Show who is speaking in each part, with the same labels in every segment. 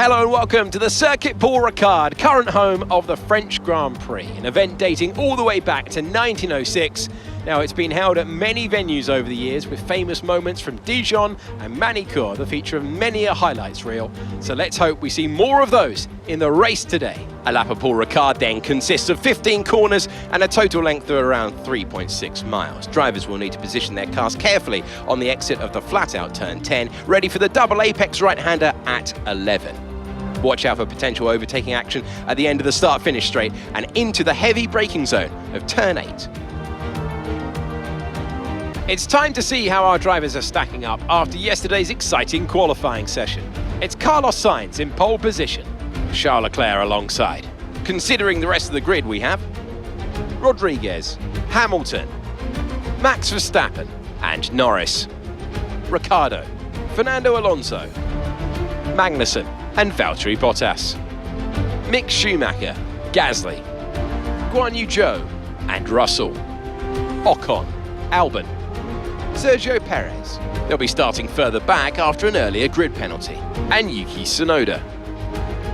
Speaker 1: Hello and welcome to the Circuit Paul Ricard, current home of the French Grand Prix, an event dating all the way back to 1906. Now, it's been held at many venues over the years, with famous moments from Dijon and Manicourt the feature of many a highlights reel. So let's hope we see more of those in the race today. A lap of Paul Ricard then consists of 15 corners and a total length of around 3.6 miles. Drivers will need to position their cars carefully on the exit of the flat-out turn 10, ready for the double apex right-hander at 11. Watch out for potential overtaking action at the end of the start-finish straight and into the heavy braking zone of turn 8. It's time to see how our drivers are stacking up after yesterday's exciting qualifying session. It's Carlos Sainz in pole position, Charles Leclerc alongside. Considering the rest of the grid, we have Rodriguez, Hamilton, Max Verstappen and Norris, Ricciardo, Fernando Alonso, Magnussen and Valtteri Bottas, Mick Schumacher, Gasly, Guan Yu Zhou and Russell, Ocon, Albon, Sergio Perez. They'll be starting further back after an earlier grid penalty. And Yuki Tsunoda,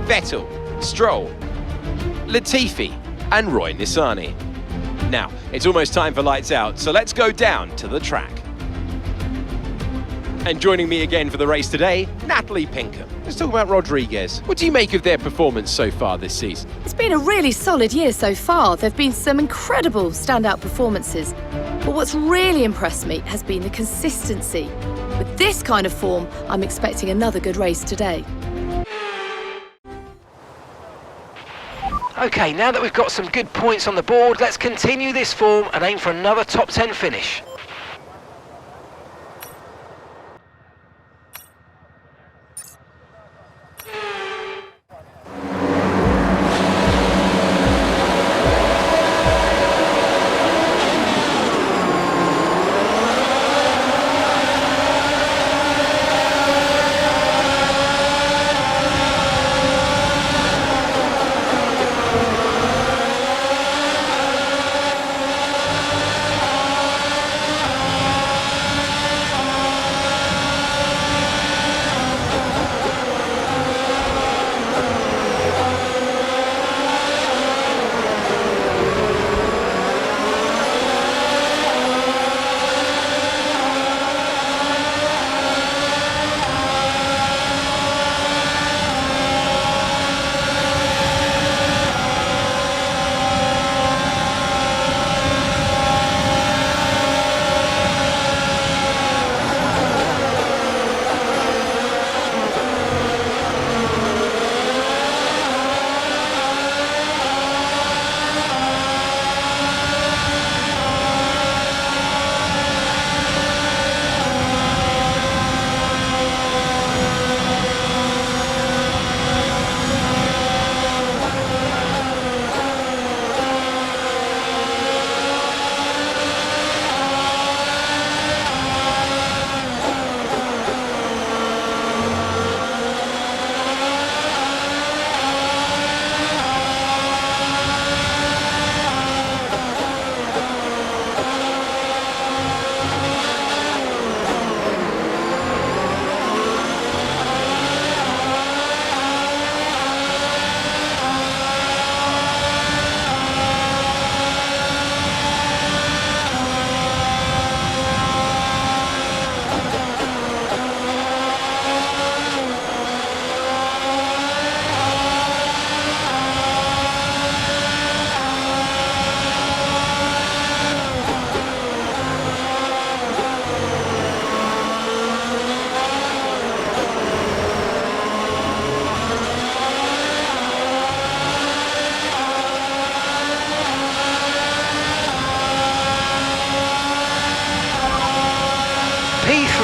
Speaker 1: Vettel, Stroll, Latifi and Roy Nissany. Now, it's almost time for lights out, so let's go down to the track. And joining me again for the race today, Natalie Pinkham. Let's talk about Rodriguez. What do you make of their performance so far this season?
Speaker 2: It's been a really solid year so far. There have been some incredible standout performances. But what's really impressed me has been the consistency. With this kind of form, I'm expecting another good race today.
Speaker 3: OK, now that we've got some good points on the board, let's continue this form and aim for another top 10 finish.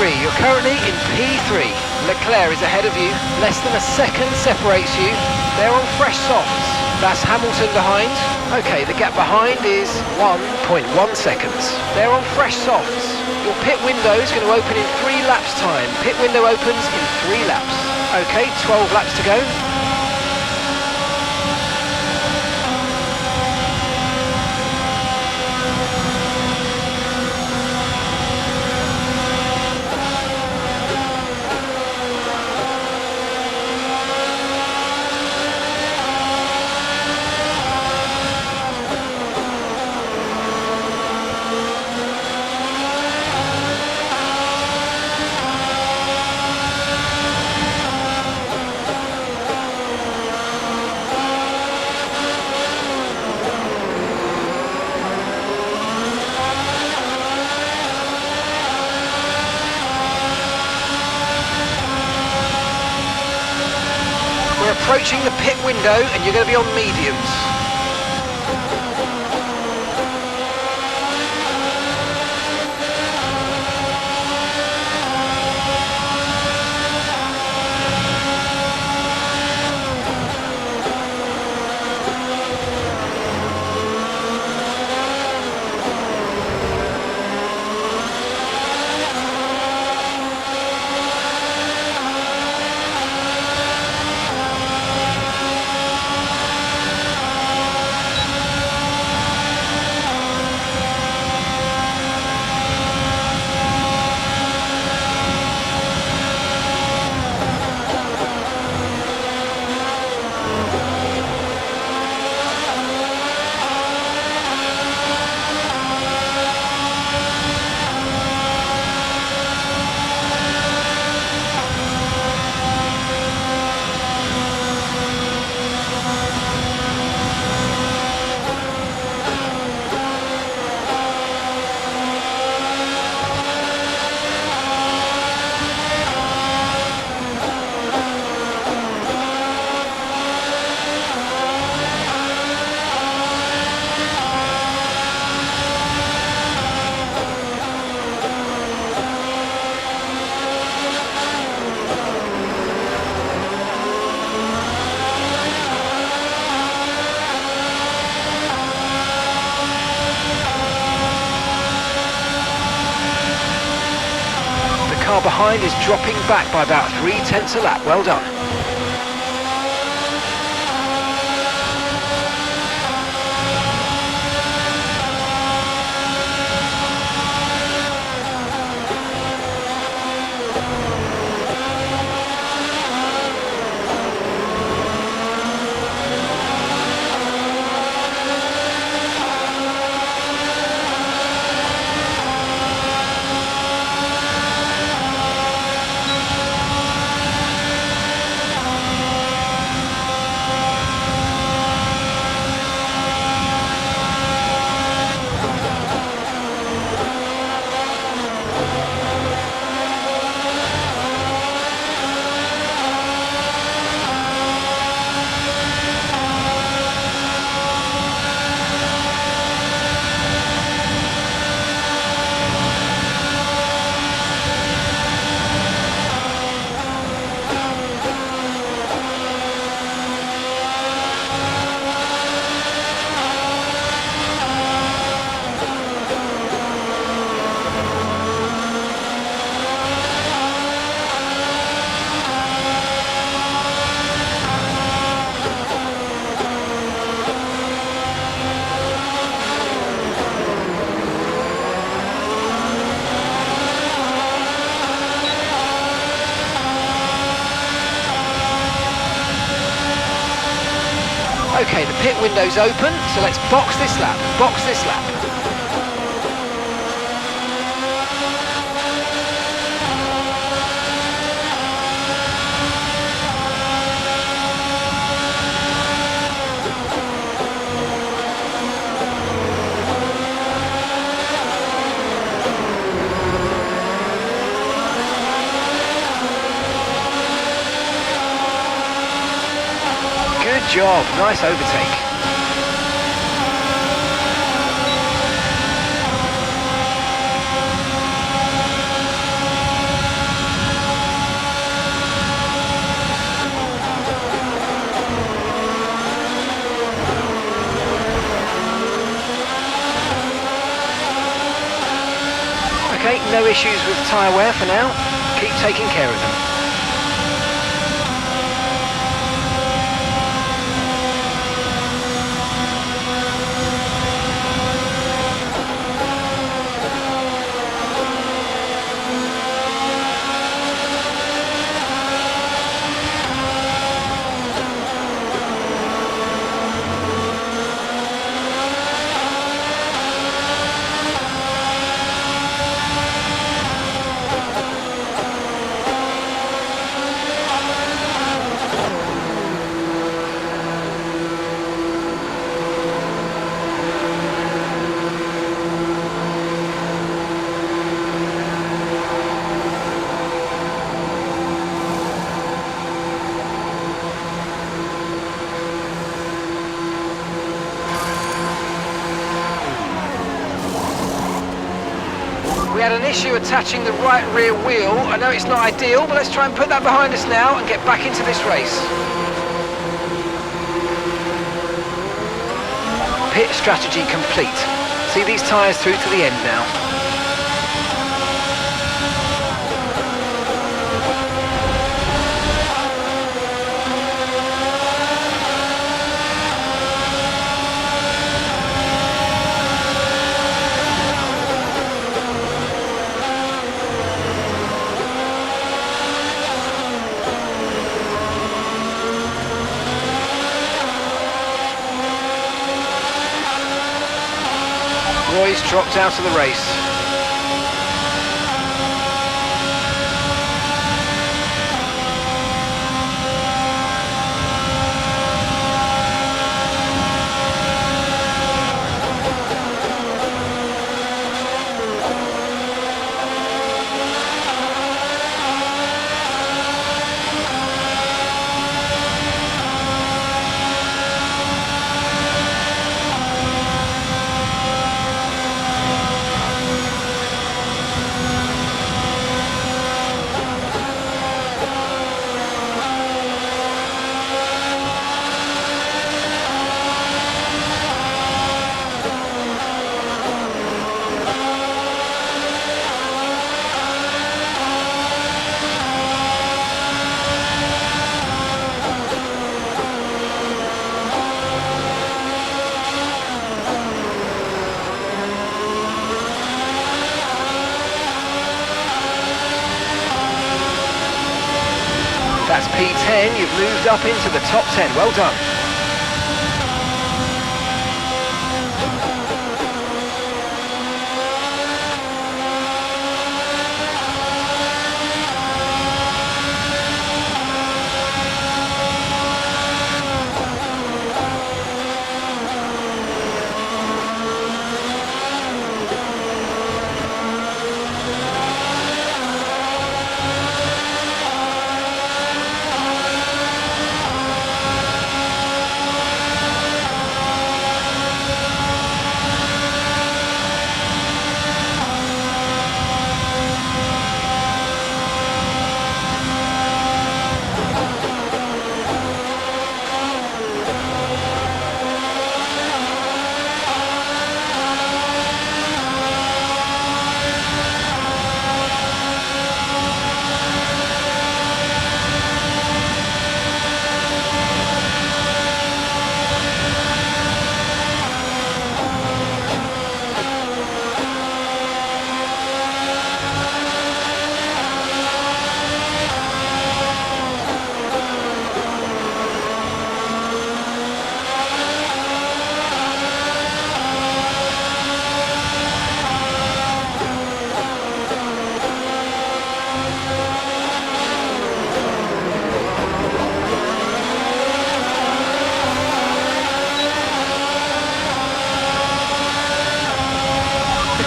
Speaker 3: You're currently in P3. Leclerc is ahead of you. Less than a second separates you. They're on fresh softs. That's Hamilton behind. Okay, the gap behind is 1.1 seconds. They're on fresh softs. Your pit window is going to open in 3 laps time. Pit window opens in 3 laps. Okay, 12 laps to go. approaching the pit window and you're going to be on mediums. Car behind is dropping back by about 3/10 a lap. Well done. Okay, the pit window's open, so let's box this lap, box this lap. Good job, nice overtake. Okay, no issues with tyre wear for now. Keep taking care of them. had an issue attaching the right rear wheel. I know it's not ideal, but let's try and put that behind us now and get back into this race. Pit strategy complete. See these tyres through to the end now. Roy's dropped out of the race. That's P10, you've moved up into the top 10, well done.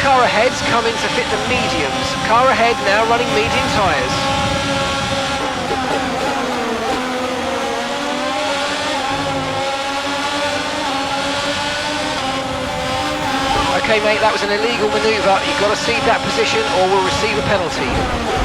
Speaker 3: Car ahead's coming to fit the mediums. Car ahead now running medium tyres. Okay mate, that was an illegal manoeuvre. You've got to cede that position or we'll receive a penalty.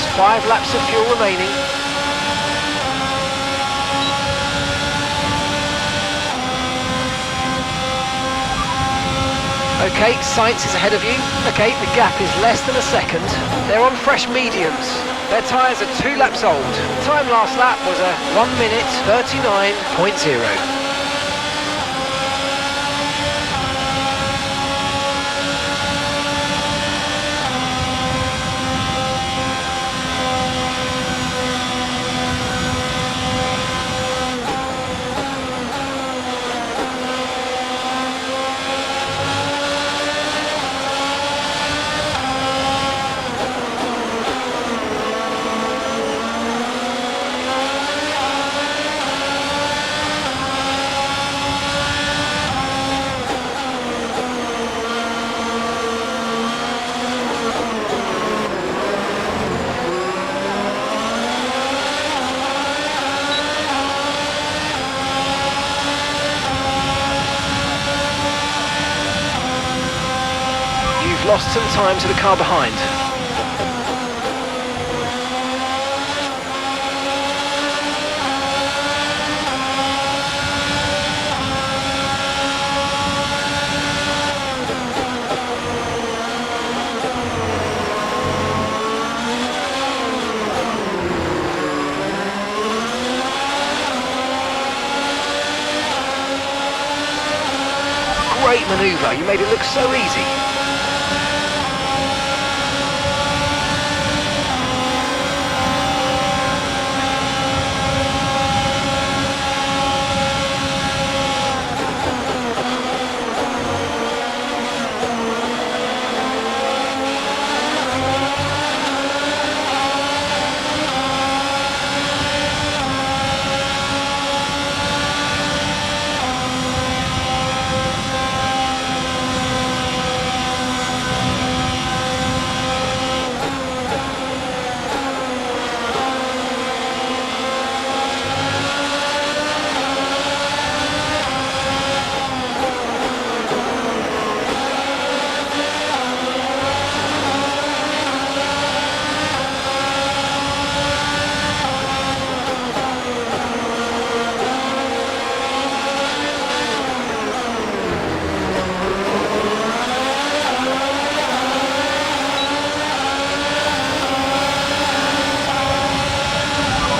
Speaker 3: Just 5 laps of fuel remaining. Okay, Sainz is ahead of you. Okay, the gap is less than a second. They're on fresh mediums. Their tyres are 2 laps old. Time last lap was a 1 minute 39.0. Lost some time to the car behind. Great manoeuvre, you made it look so easy.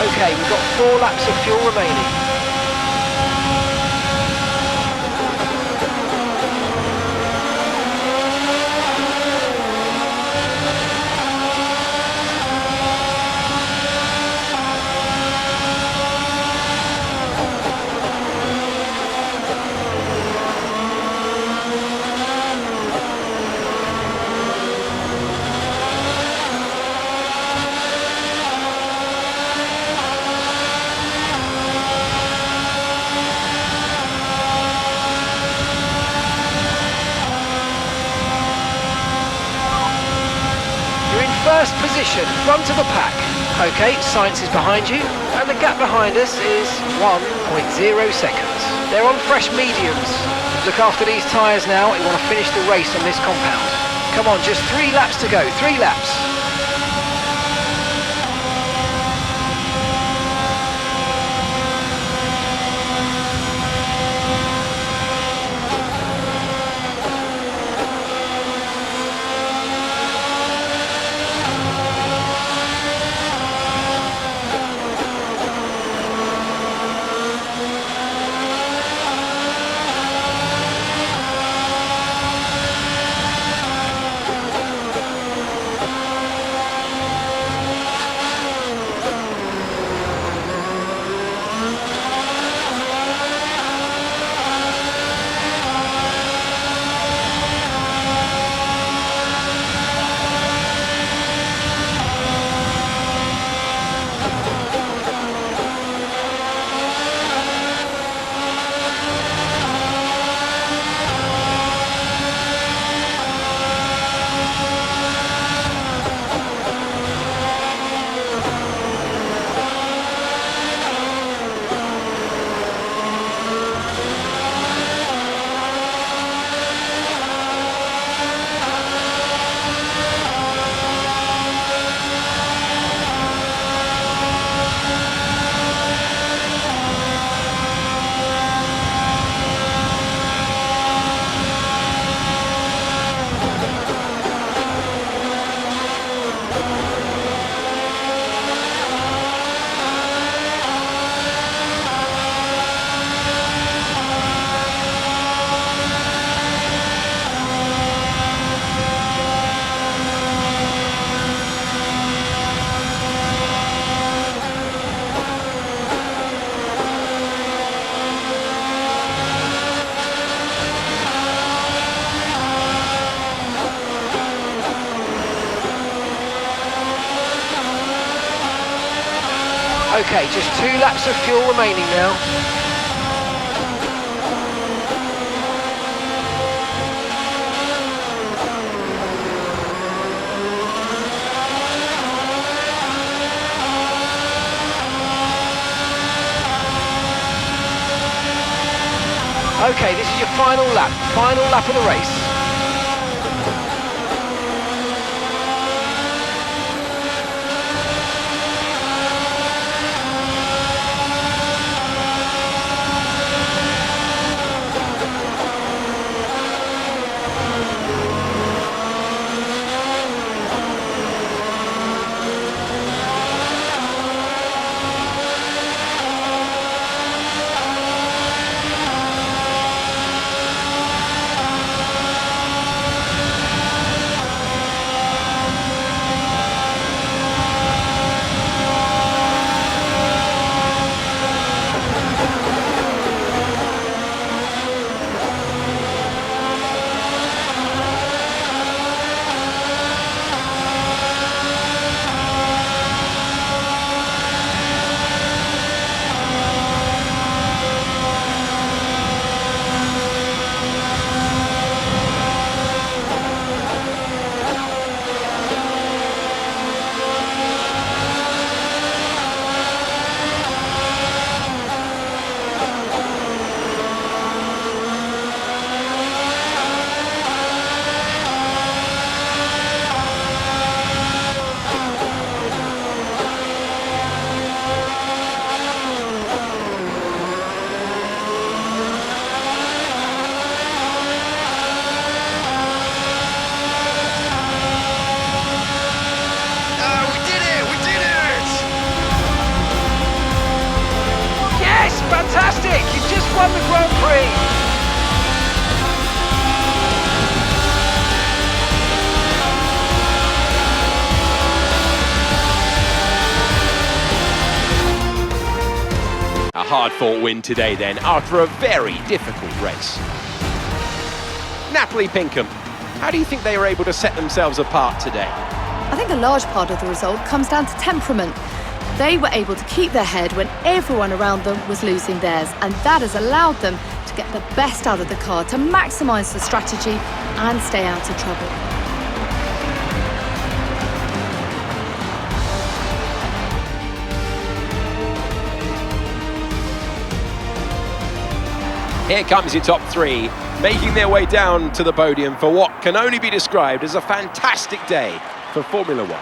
Speaker 3: Okay, we've got 4 laps of fuel remaining. First position, front of the pack. Okay, Sainz is behind you, and the gap behind us is 1.0 seconds. They're on fresh mediums. Look after these tyres now, you want to finish the race on this compound. Come on, just 3 laps to go, 3 laps. Okay, just 2 laps of fuel remaining now. Okay, this is your final lap of the race. Fantastic! You've just won the Grand Prix!
Speaker 1: A hard-fought win today then, after a very difficult race. Natalie Pinkham, how do you think they were able to set themselves apart today?
Speaker 2: I think a large part of the result comes down to temperament. They were able to keep their head when everyone around them was losing theirs, and that has allowed them to get the best out of the car, to maximise the strategy and stay out of trouble.
Speaker 1: Here comes your top 3, making their way down to the podium for what can only be described as a fantastic day for Formula One.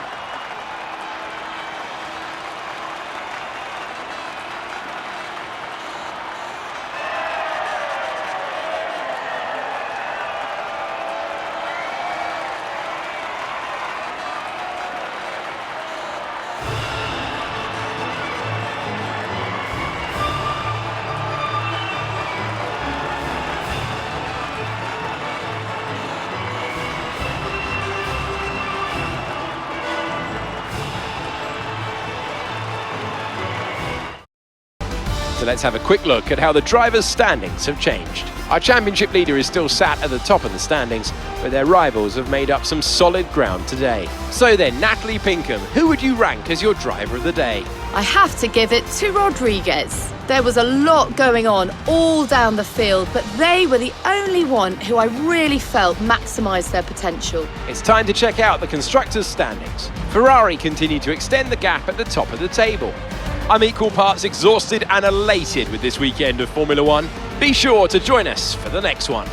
Speaker 1: So let's have a quick look at how the drivers' standings have changed. Our championship leader is still sat at the top of the standings, but their rivals have made up some solid ground today. So then, Natalie Pinkham, who would you rank as your driver of the day?
Speaker 2: I have to give it to Rodriguez. There was a lot going on all down the field, but they were the only one who I really felt maximised their potential.
Speaker 1: It's time to check out the constructors' standings. Ferrari continue to extend the gap at the top of the table. I'm equal parts exhausted and elated with this weekend of Formula One. Be sure to join us for the next one.